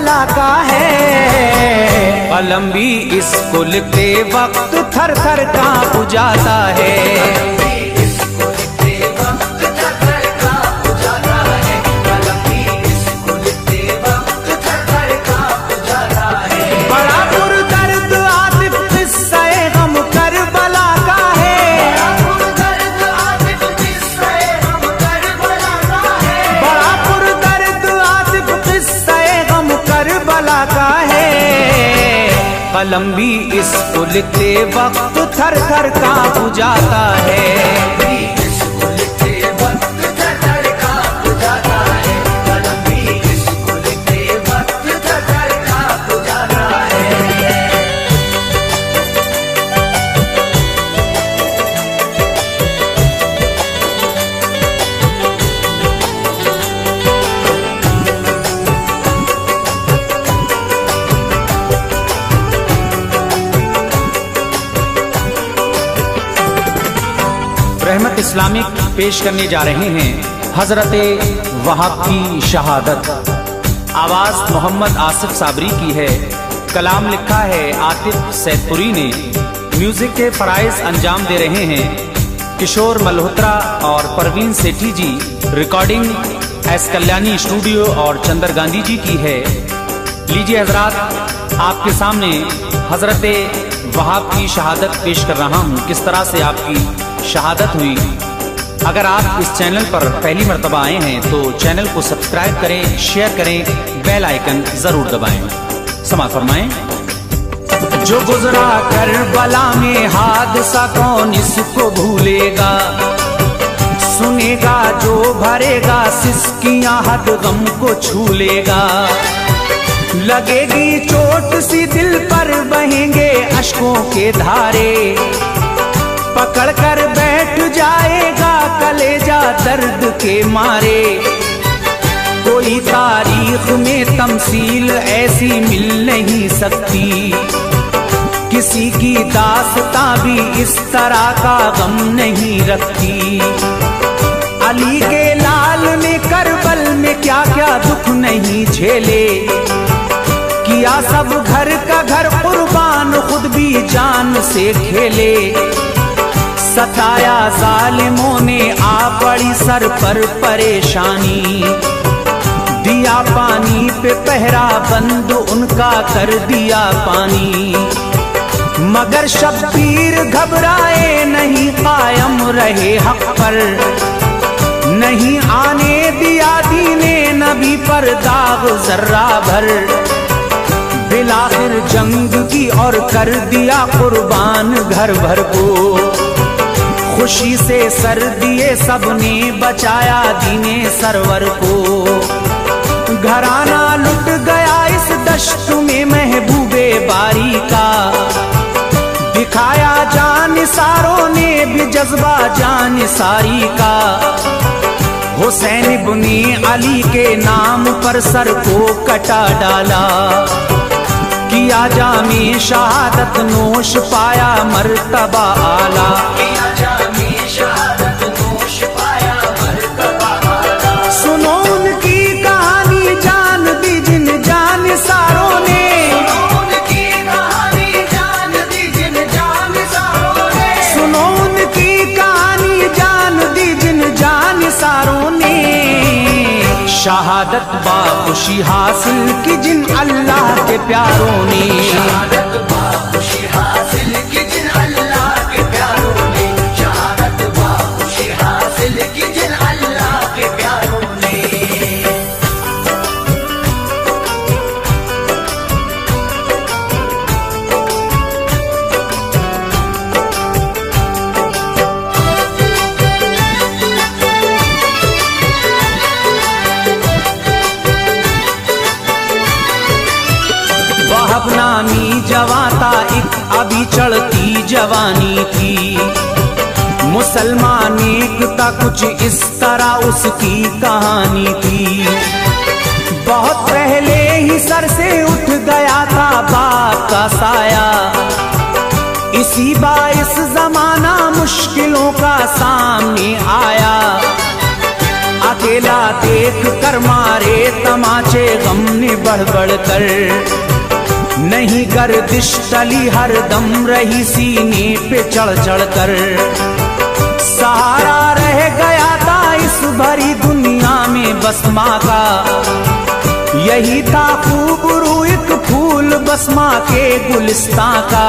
Karbala का है। कलम भी इसको लिखते वक्त थर थर कांप जाता है। कलम भी इसको लिखते वक्त थर थर कांप जाता है। रहमत इस्लामिक पेश करने जा रहे हैं हजरत वहाब की शहादत। आवाज मोहम्मद आसिफ साबरी की है, कलाम लिखा है आतिफ सैदपुरी ने। म्यूजिक के फराइज अंजाम दे रहे हैं किशोर मल्होत्रा और परवीन सेठी जी। रिकॉर्डिंग एस कल्याणी स्टूडियो और चंदर गांधी जी की है। लीजिए हजरात, आपके सामने हजरत वहाब की शहादत पेश कर रहा हूँ। किस तरह से आपकी शहादत हुई। अगर आप इस चैनल पर पहली मर्तबा आए हैं तो चैनल को सब्सक्राइब करें, शेयर करें, बेल आइकन जरूर दबाएं। समाअत फरमाएं। जो गुजरा करबला में हादसा कौन इसको भूलेगा, सुनेगा जो भरेगा सिसकियां हद गम को छू लेगा। लगेगी चोट सी दिल पर बहेंगे अश्कों के धारे, पकड़ कर बैठ जाएगा कलेजा दर्द के मारे। कोई तारीख में तमसील ऐसी मिल नहीं सकती, किसी की दास्तां भी इस तरह का गम नहीं रखती। अली के लाल ने करबल में क्या क्या दुख नहीं झेले, किया सब घर का घर कुर्बान खुद भी जान से खेले। सताया जालिमों ने आ पड़ी सर पर परेशानी, दिया पानी पे पहरा बंद उनका कर दिया पानी। मगर शब्बीर घबराए नहीं, कायम रहे हक पर, नहीं आने दिया दीने नबी पर दाग जर्रा भर। बिलाखिर जंग की और कर दिया कुर्बान घर भर को, खुशी से सर दिए सबने बचाया दीने सरवर को। घराना लुट गया इस दश्त में महबूबे बारी का, दिखाया जानिसारों ने भी जज्बा जानिसारी का। हुसैन इब्ने अली के नाम पर सर को कटा डाला, किया जामे शहादत नोश पाया मर्तबा आला। सुनो उनकी कहानी जान दी जिन जान सारों ने, सुनो उनकी कहानी जान दी जिन जान सारों ने। शहादत बाखुशी हासिल की जिन अल्लाह के प्यारों ने, शहादत बाखुशी हासिल की जिन अल्लाह के प्यारों ने, शहादत बाखुशी हासिल की जिन अल्लाह के प्यारों ने। वहाब नामी जवाता एक अभी चढ़ती जवानी थी, मुसलमान एकता कुछ इस तरह उसकी कहानी थी। बहुत पहले ही सर से उठ गया था बाप का साया, इसी बाइस जमाना मुश्किलों का सामने आया। अकेला देख कर मारे तमाचे गम ने बढ़ बढ़ कर, नहीं गर्दिश टली हरदम रही सीने पे चढ़ चढ़ कर। सहारा रह गया था इस भरी दुनिया में बस माँ का, यही था खूबरू एक फूल बस माँ के गुलिस्तां का।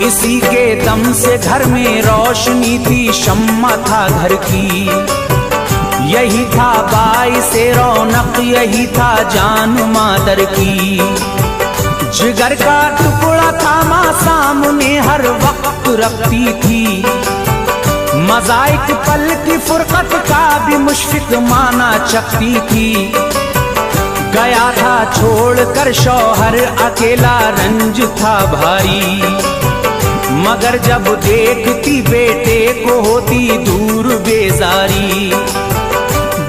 इसी के दम से घर में रोशनी थी, शम्मा था घर की, यही था बाइसे रौनक, यही था जान मादर की। जिगर का टुकड़ा था माँ सामने हर वक्त रखती थी, मज़ाइक पल की फुरकत का भी मुश्फिक माना चखती थी। गया था छोड़कर शौहर अकेला, रंज था भारी, मगर जब देखती बेटे को होती दूर बेजारी।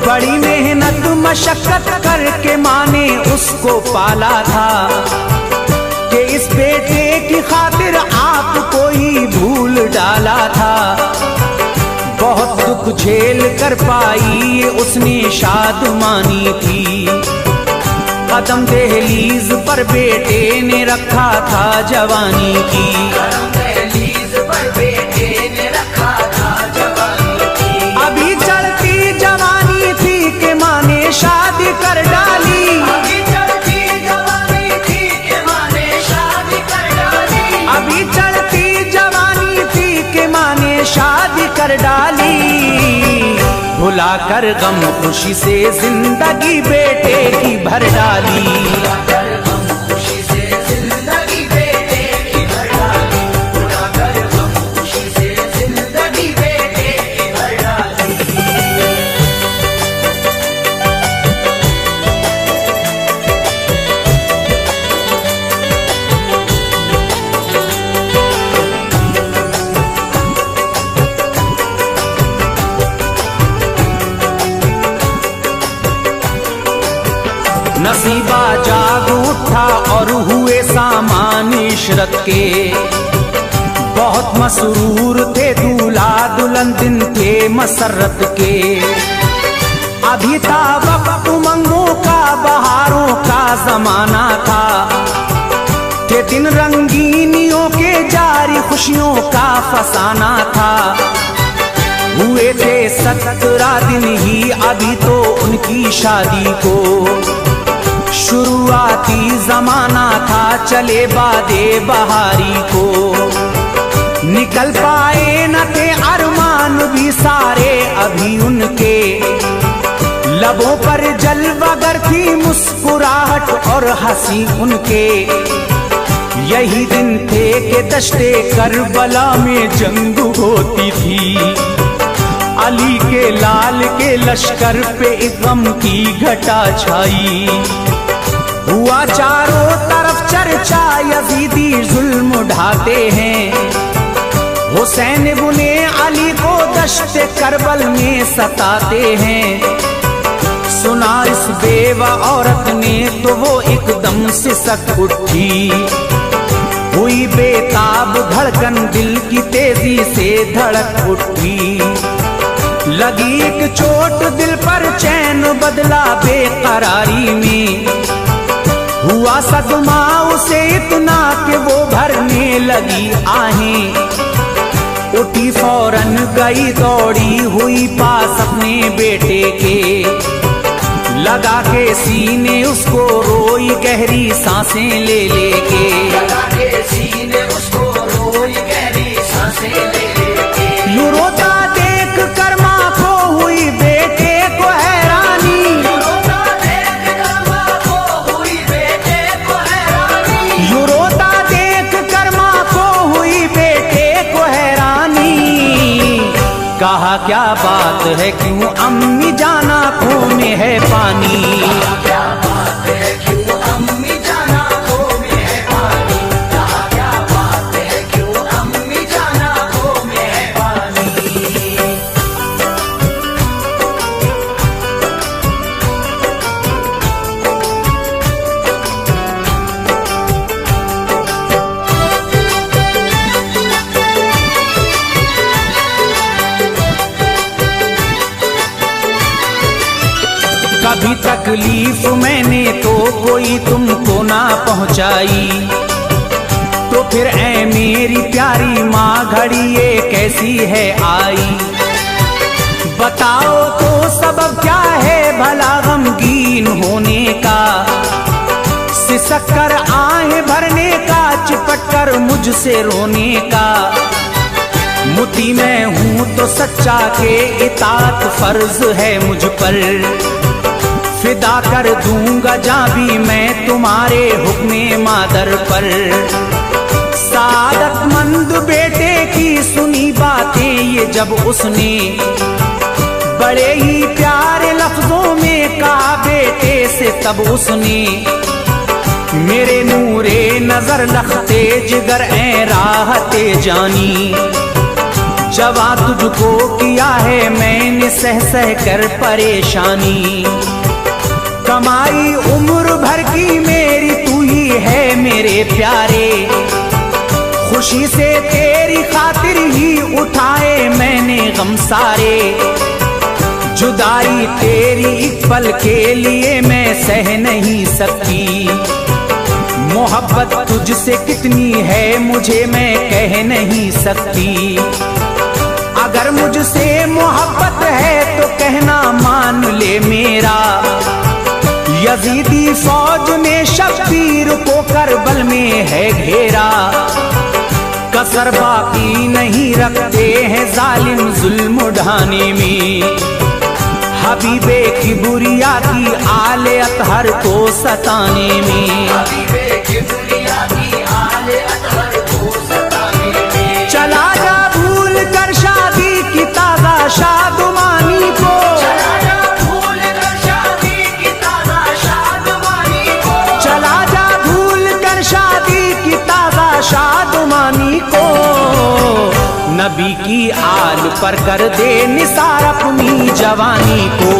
बड़ी मेहनत मशक्कत करके माँ ने उसको पाला था, कि इस बेटे की खातिर आपको ही भूल डाला था। बहुत दुख झेल कर पाई उसने शादमानी थी, कदम दहलीज पर बेटे ने रखा था जवानी की। कदम दहलीज पर बेटे ने रखा था जवानी की। अभी चढ़ती जवानी थी कि माँ ने शादी कर डाली, अभी चढ़ती जवानी थी कि माँ ने शादी कर डाली, अभी चढ़ती जवानी थी कि माँ ने शादी कर डाली। भुला कर गम खुशी से जिंदगी बेटे की भर डाली, भुला कर गम खुशी से जिंदगी बेटे की भर डाली, भुला कर गम खुशी से जिंदगी बेटे की भर डाली। नसीबा जाग उठा और हुए सामान इशरत के, बहुत मसरूर थे दूल्हा दुल्हन दिन थे मसरत के। अभी था वक्त उमंगों का, बहारों का जमाना था, थे दिन रंगीनियों के जारी, खुशियों का फसाना था। हुए थे 17 दिन ही अभी तो उनकी शादी को, शुरुआती जमाना था चले बादे बहारी को। निकल पाए न थे अरमान भी सारे अभी उनके, लबों पर जलवागर थी मुस्कुराहट और हंसी उनके। यही दिन थे कि दश्ते करबला में जंग होती थी, अली के लाल के लश्कर पे गम की घटा छाई। हुआ चारों तरफ चर्चा यजीदी जुल्म ढाते हैं, हुसैन इब्ने अली को दश्ते करबल में सताते हैं। सुना इस बेवा औरत ने तो वो एकदम से सक उठी, हुई बेताब धड़कन दिल की तेजी से धड़क उठी। लगी एक चोट दिल पर चैन बदला बेकरारी में, हुआ सदमा उसे इतना कि वो भरने लगी आहें। उठी फौरन गई दौड़ी हुई पास अपने बेटे के, लगा के सीने उसको रोई गहरी सांसें ले लेके, लगा के सीने उसको रोई गहरी सांसें ले लेके। यूं रोता देख कर माँ को हुई बेटे को हैरानी, यूं रोता देख कर माँ को हुई बेटे को हैरानी, यूं रोता देख कर माँ को हुई बेटे को हैरानी। कहा क्या बात है क्यों अम्मी जाना आँखों में है पानी, क्या बात है क्यों अम्मी जाना आँखों में है पानी, क्या बात है क्यों अम्मी जाना आँखों में है पानी। कभी तकलीफ मैंने तो कोई तुमको ना पहुंचाई, तो फिर ऐ मेरी प्यारी माँ घड़ी ये कैसी है आई। बताओ तो सबब क्या है भला गमगीन होने का, सिसक कर आहें भरने का, चिपट कर मुझसे रोने का। मुती मैं हूँ तो सच्चा के इताअत फर्ज है मुझ पर, फिदा कर दूंगा जां भी मैं तुम्हारे हुक्मे मादर पर। सादतमंद बेटे की सुनी बातें ये जब उसने, बड़े ही प्यारे लफ्जों में कहा बेटे से तब उसने। मेरे नूरे नजर लखते जिगर ऐ राहते जानी, जवा तुझको किया है मैंने सह सह कर परेशानी। कमाई उम्र भर की मेरी तू ही है मेरे प्यारे, खुशी से तेरी खातिर ही उठाए मैंने गम सारे। जुदाई तेरी एक पल के लिए मैं सह नहीं सकती, मोहब्बत तुझसे कितनी है मुझे मैं कह नहीं सकती। अगर मुझसे मोहब्बत है तो कहना मान ले मेरा, यजीदी फौज में शब्बीर को करबल में है घेरा। कसर बाकी नहीं रखते हैं जालिम जुल्म ढाने में, हबीबे की बुरिया की आले अतहर को सताने में। चला जा भूल कर शादी की ताजा शादमानी को, चला जा भूल कर शादी की ताजा शादमानी को। नबी की आल पर कर दे निसार अपनी जवानी को,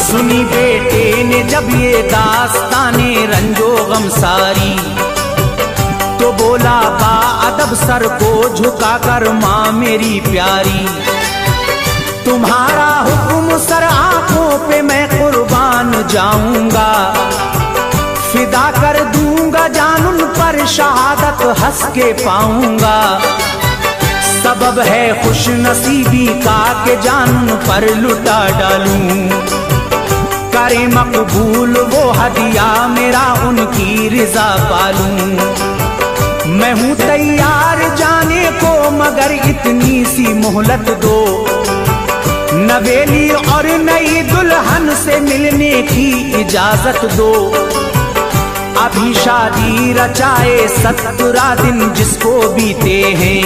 सुनी बेटे ने जब ये दास्ताने रंजो गम सारी, तो बोला बा अदब सर को झुका कर माँ मेरी प्यारी। तुम्हारा हुक्म सर आंखों पे मैं कुर्बान जाऊंगा, फिदा कर दूंगा जान उन पर शहादत हंस के पाऊंगा। सबब है खुश नसीबी का के जान उन पर लुटा डालूं, करे मकबूल वो हदिया मेरा उनकी रिजा पालूं। मैं हूँ तैयार जाने को मगर इतनी सी मोहलत दो, नवेली और नई दुल्हन से मिलने की इजाजत दो। अभी शादी रचाए 17 दिन जिसको बीते हैं,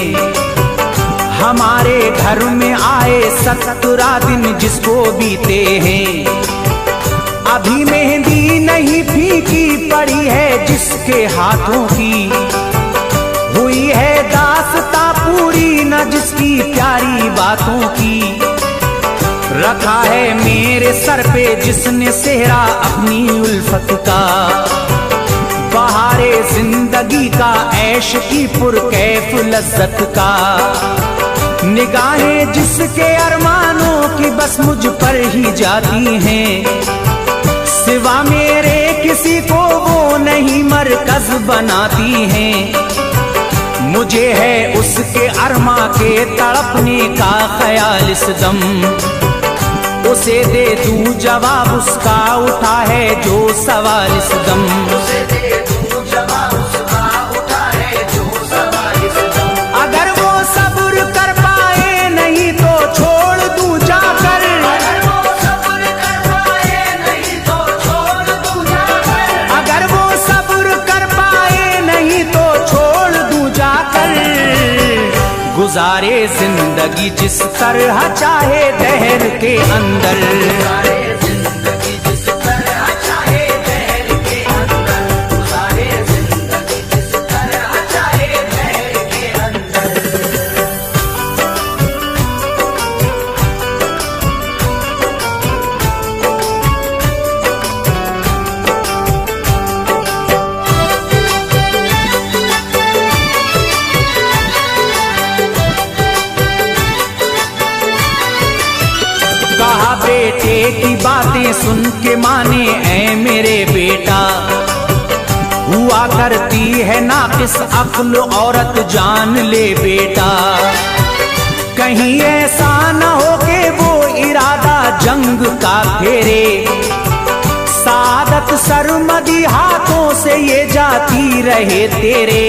हमारे घर में आए 17 दिन जिसको बीते हैं। अभी मेहंदी नहीं फीकी पड़ी है जिसके हाथों की, हुई है दास्तां पूरी न जिसकी प्यारी बातों की। रखा है मेरे सर पे जिसने सेहरा अपनी उल्फत का, बहारे जिंदगी का ऐश की पुरकैफ लज्जत का। निगाहें जिसके अरमानों की बस मुझ पर ही जाती हैं, सिवा मेरे किसी को वो नहीं मरकज बनाती हैं। मुझे है उसके अरमा के तड़पने का ख्याल इस दम, उसे दे दूं जवाब उसका उठा है जो सवाल इस दम। अगर वो सब्र कर पाए नहीं तो छोड़ दूं जाकर, गुजारे जिंदगी जिस तरह चाहे दहर के अंदर, सुन के माने ऐ मेरे बेटा, हुआ करती है नाकिस अक्ल औरत जान ले बेटा। कहीं ऐसा न हो के वो इरादा जंग का फेरे, सादत सरमदी हाथों से ये जाती रहे तेरे।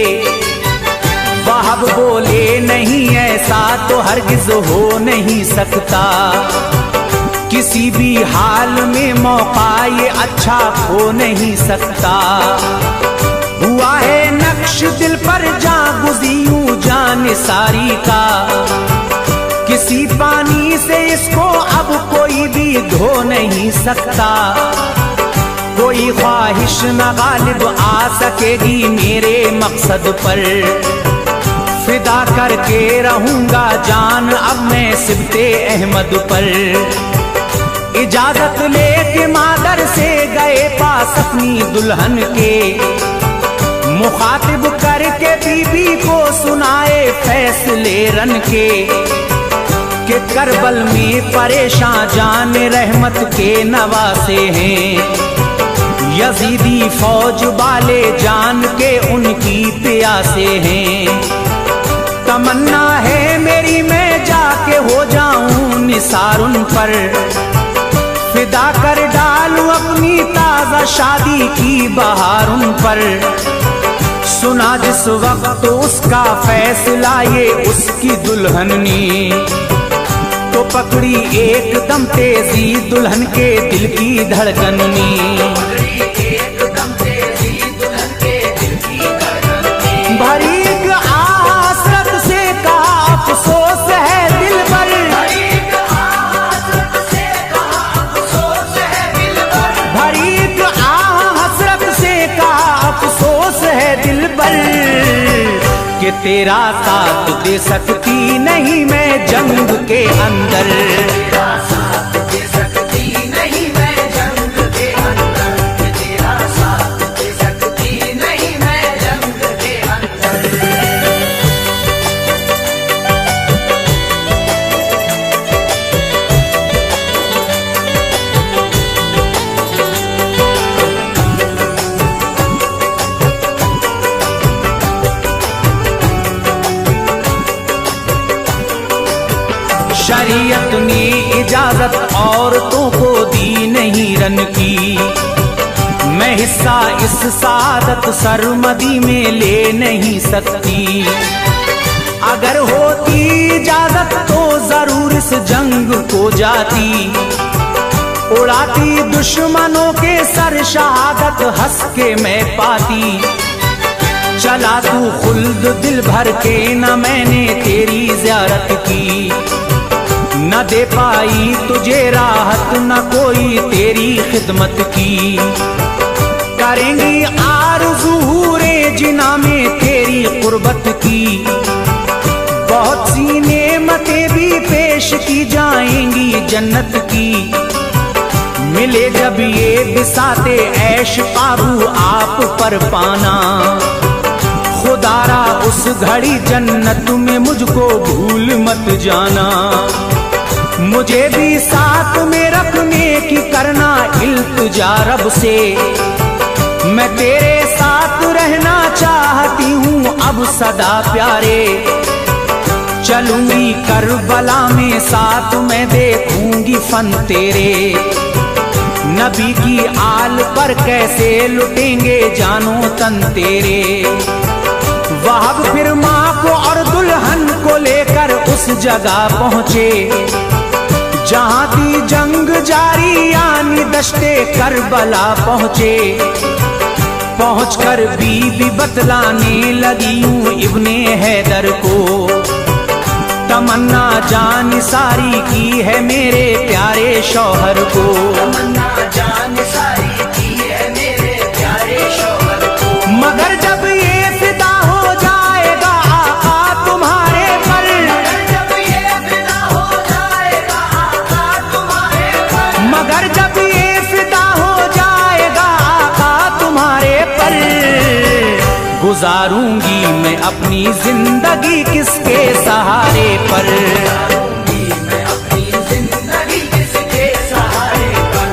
वहाब बोले नहीं ऐसा तो हरगिज हो नहीं सकता, किसी भी हाल में मौका ये अच्छा खो नहीं सकता। हुआ है नक्श दिल पर जा गुज़ियूं जान सारी का, किसी पानी से इसको अब कोई भी धो नहीं सकता। कोई ख्वाहिश न गालिब आ सकेगी मेरे मकसद पर, फिदा करके रहूंगा जान अब मैं सिबते अहमद पर। इजाजत लेके मादर से गए पास अपनी दुल्हन के, मुखातिब करके बीबी को सुनाए फैसले रन के, कि करबल में परेशान जान रहमत के नवासे हैं। यजीदी फौज वाले जान के उनकी प्यासे हैं। तमन्ना है मेरी मैं जाके हो जाऊं निसार उन पर, फिदा कर डालूं अपनी ताजा शादी की बहार उन पर। सुना जिस वक्त उसका फैसला ये उसकी दुल्हन ने, तो पकड़ी एकदम तेजी दुल्हन के दिल की धड़कन ने। भरी आसरत से कहा अफसोस है दिल पर, भरी हसरत से कहा अफसोस है दिल पर, कि तेरा साथ दे सकती नहीं मैं जंग के अंदर। तेरा साथ दे सकती नहीं मैं जंग के अंदर, तेरा साथ दे सकती नहीं मैं जंग के अंदर। शरीयत ने इजाजत औरतों को दी नहीं रन की, मैं हिस्सा इस सादत सरमदी में ले नहीं सकती। अगर होती इजाजत तो जरूर इस जंग को जाती, उड़ाती दुश्मनों के सर शहादत हंस के मैं पाती। चला तू खुल्द दिल भर के न मैंने तेरी ज़ियारत की, न दे पाई तुझे राहत न कोई तेरी खिदमत की। करेंगी आरज़ूरे जिना में तेरी कुर्बत की, बहुत सी नेमतें भी पेश की जाएंगी जन्नत की। मिले जब ये बिसाते ऐश काबू आप पर पाना, खुदारा उस घड़ी जन्नत में मुझको भूल मत जाना। मुझे भी साथ में रखने की करना इल्तिजा रब से, मैं तेरे साथ रहना चाहती हूँ अब सदा प्यारे। चलूंगी करबला में साथ मैं देखूंगी फन तेरे, नबी की आल पर कैसे लुटेंगे जानो तन तेरे। वहाब फिर माँ को और दुल्हन को लेकर उस जगह पहुँचे, जहाँ थी जंग जारी यानी दश्ते करबला पहुँचे। पहुँचकर बीबी बतलाने लगी यूं इब्ने हैदर को, तमन्ना जान सारी की है मेरे प्यारे शौहर को। तमन्ना जान सारी की है मेरे प्यारे शौहर को। मगर जब ये फिदा हो जाएगा आका तुम्हारे पर, जब ये फिदा हो जाएगा आका तुम्हारे पर, मगर जब ये फिदा हो जाएगा आका तुम्हारे पर, गुजारूंगी मैं अपनी जिंदगी किसके सहारे पर। मैं अपनी जिंदगी किसके सहारे पर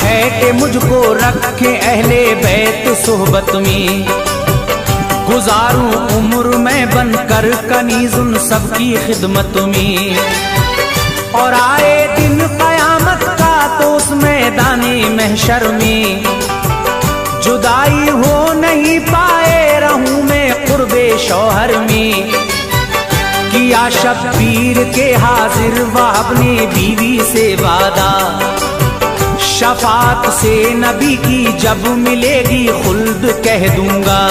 है कि मुझको रखे अहले बैत सोहबत में, गुजारूं उम्र में बनकर कनीजुन सबकी खिदमत में। और आए दिन कयामत का तो उस मैदाने महशर में जुदाई हो नहीं पाए रहूं मैं कुर्बे शौहर में। किया शब्बीर के हाजिर वहाब ने बीवी से वादा, शफात से नबी की जब मिलेगी खुल्द कह दूंगा।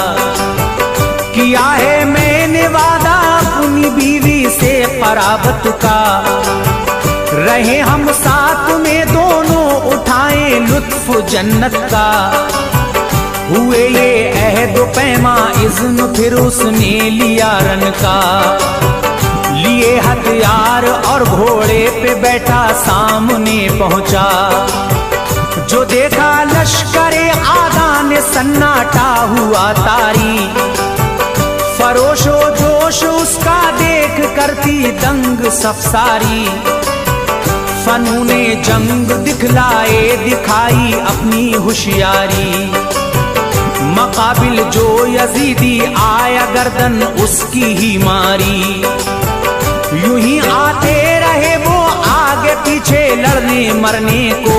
किया है मैंने वादा अपनी बीवी से क़राबत का, रहे हम साथ में दोनों उठाएं लुत्फ जन्नत का। हुए ये अहद पैमा इज़्न फिर उसने लिया रन का, लिए हथियार और घोड़े पे बैठा सामने पहुंचा। जो देखा लश्करे आगा ने सन्नाटा हुआ तारी, फरोशो जोश उसका देख करती दंग सफसारी। फनूने जंग दिखलाए दिखाई अपनी होशियारी, मकाबिल जो यजीदी आया गर्दन उसकी ही मारी। यूं ही आते रहे वो आगे पीछे लड़ने मरने को,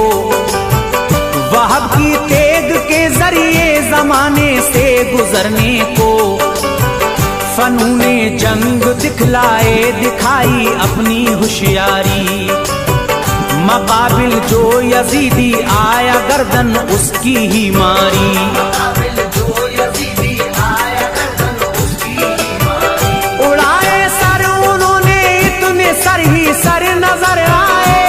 वहाब की तेग के जरिए जमाने से गुजरने को। फनूने जंग दिखलाए दिखाई अपनी होशियारी, मकाबिल जो यजीदी आया गर्दन उसकी ही मारी। उड़ाए सर उन्होंने इतने सर ही सर नजर आए,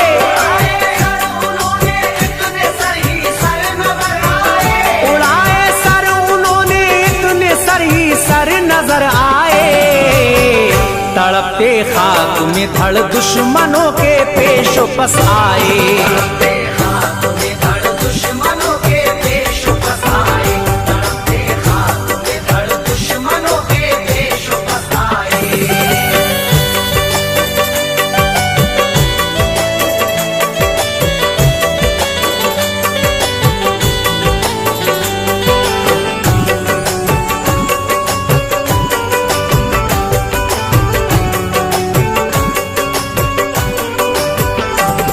उड़ाए सर उन्होंने इतने सर ही सर नजर आए। तड़पते खाक में धड़ दुश्मनों के पेश पस आए।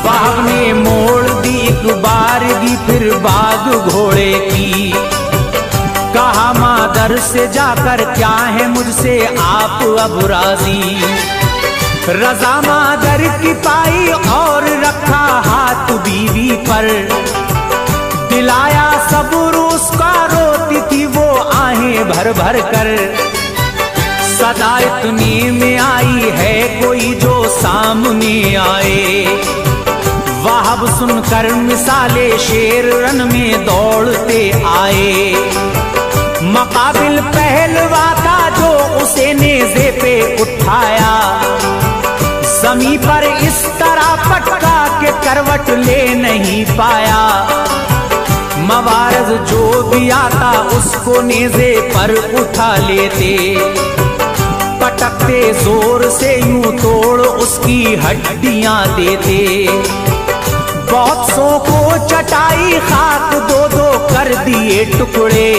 वहाब ने मोड़ दी एक बारगी फिर बाग घोड़े की, कहा मादर से जाकर क्या है मुझसे आप अब राजी। रजा मादर की पाई और रखा हाथ बीवी पर, दिलाया सब्र उसका रोती थी वो आहें भर भर कर। सदा इतनी में आई है कोई जो सामने आए, वहाब सुनकर मिसाले शेर रन में दौड़ते आए। मकाबिल पहलवा था जो उसे नेज़े पे उठाया, जमी पर इस तरह पटका के करवट ले नहीं पाया। मवारज जो भी आता उसको नेज़े पर उठा लेते, पटकते जोर से यूं तोड़ उसकी हड्डियां देते। बहुत सौ को चटाई खाक दो दो कर दिए टुकड़े,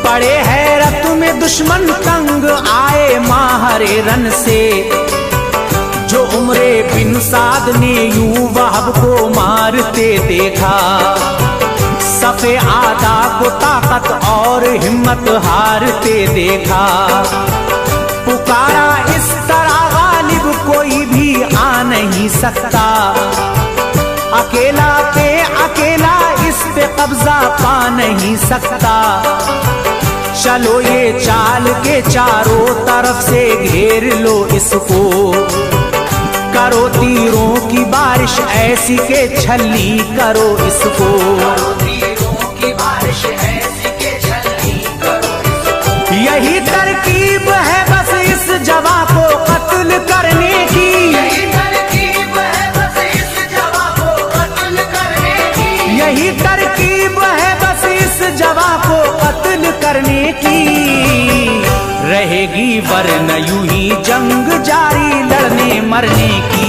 पड़े हैरत में दुश्मन तंग आए माहरे रन से। जो उमरे बिन साद ने यूं वहाब को मारते देखा, सफे आदा को ताकत और हिम्मत हारते देखा। पुकारा इस तरह गालिब कोई भी आ नहीं सकता, अकेला पे अकेला इस पे कब्जा पा नहीं सकता। चलो ये चाल के चारों तरफ से घेर लो इसको, करो तीरों की बारिश ऐसी के छल्ली करो इसको। यही तरकीब है बस इस जवा को कत्ल करने की, यही तरकीब है बस इस जवा को कत्ल करने की। रहेगी वरन यूं ही जंग जारी लड़ने मरने की।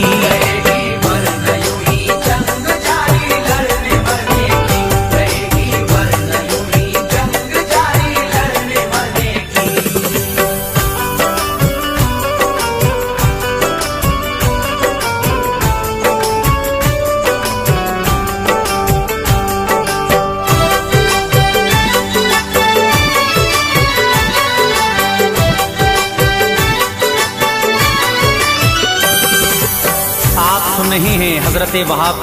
सुन रहे हैं हजरत वहाब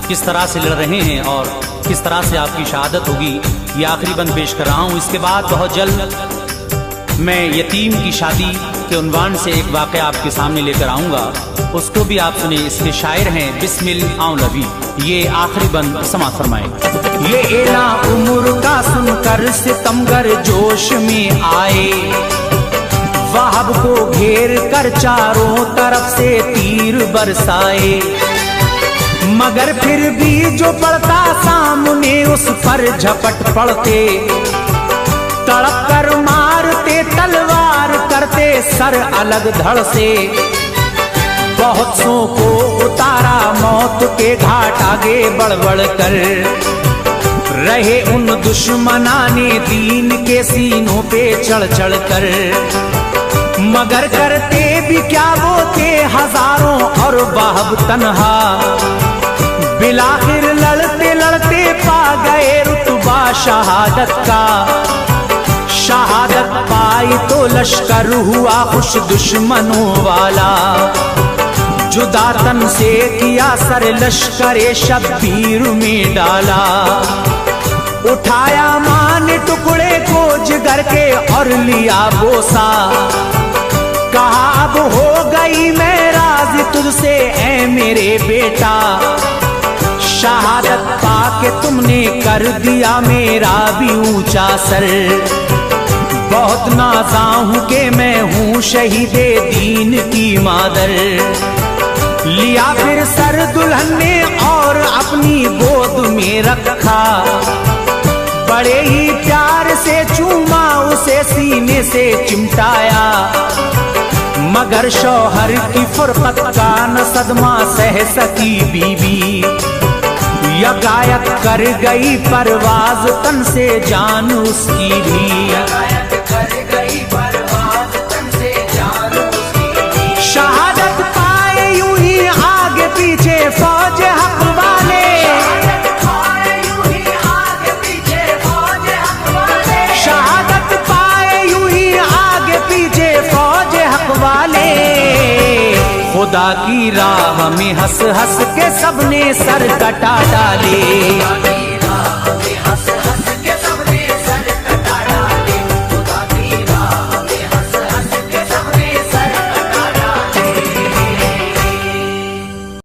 किस तरह से लड़ रहे हैं और किस तरह से आपकी शहादत होगी, ये आखिरी बंद पेश कर रहा हूँ। इसके बाद बहुत जल्द मैं यतीम की शादी के उन्वान से एक वाक़या आपके सामने लेकर आऊँगा, उसको भी आप सुने। इसके शायर हैं बिस्मिल औलवी। ये आखिरी बंद समाअत फरमाए। ये एला उम्र का सुनकर सितमगर जोश में आए, वहाब को घेर कर चारों तरफ से तीर बरसाए, मगर फिर भी जो पड़ता सामने उस पर झपट पड़ते, तड़प कर मारते तलवार करते सर अलग धड़ से। बहुत सौ को उतारा मौत के घाट आगे बढ़ बढ़ कर, रहे उन दुश्मनाने दीन के सीनों पे चढ़ चढ़ कर, मगर करते भी क्या वो थे हजारों और वहाब तन्हा, बिलाखिर लड़ते लड़ते पा गए रुतबा शहादत का। शहादत पाई तो लश्कर हुआ खुश दुश्मनों वाला, जुदा तन से किया सर लश्करे शब्बीर में डाला, उठाया मान टुकड़े को जिगर के और लिया बोसा, कहा अब हो गई मैं राज़ी तुझसे ऐ मेरे बेटा, शहादत पाके तुमने कर दिया मेरा भी ऊंचा सर, बहुत नाज़ा हूं कि मैं हूं शहीदे दीन की मादर। लिया फिर सर दुल्हन ने और अपनी गोद में रखा, बड़े ही प्यार से चूमा उसे सीने से चिमटाया, मगर शौहर की फुरकत का न सदमा सह सकी बीवी, यकायक कर गई परवाज तन से जान उसकी भी, शहादत पाए यूं ही आगे पीछे फौज हक वाले, शहादत पाए यूं ही आगे पीछे फौज हक वाले, खुदा की राह में हंस हंस के सबने सर कटा डाले।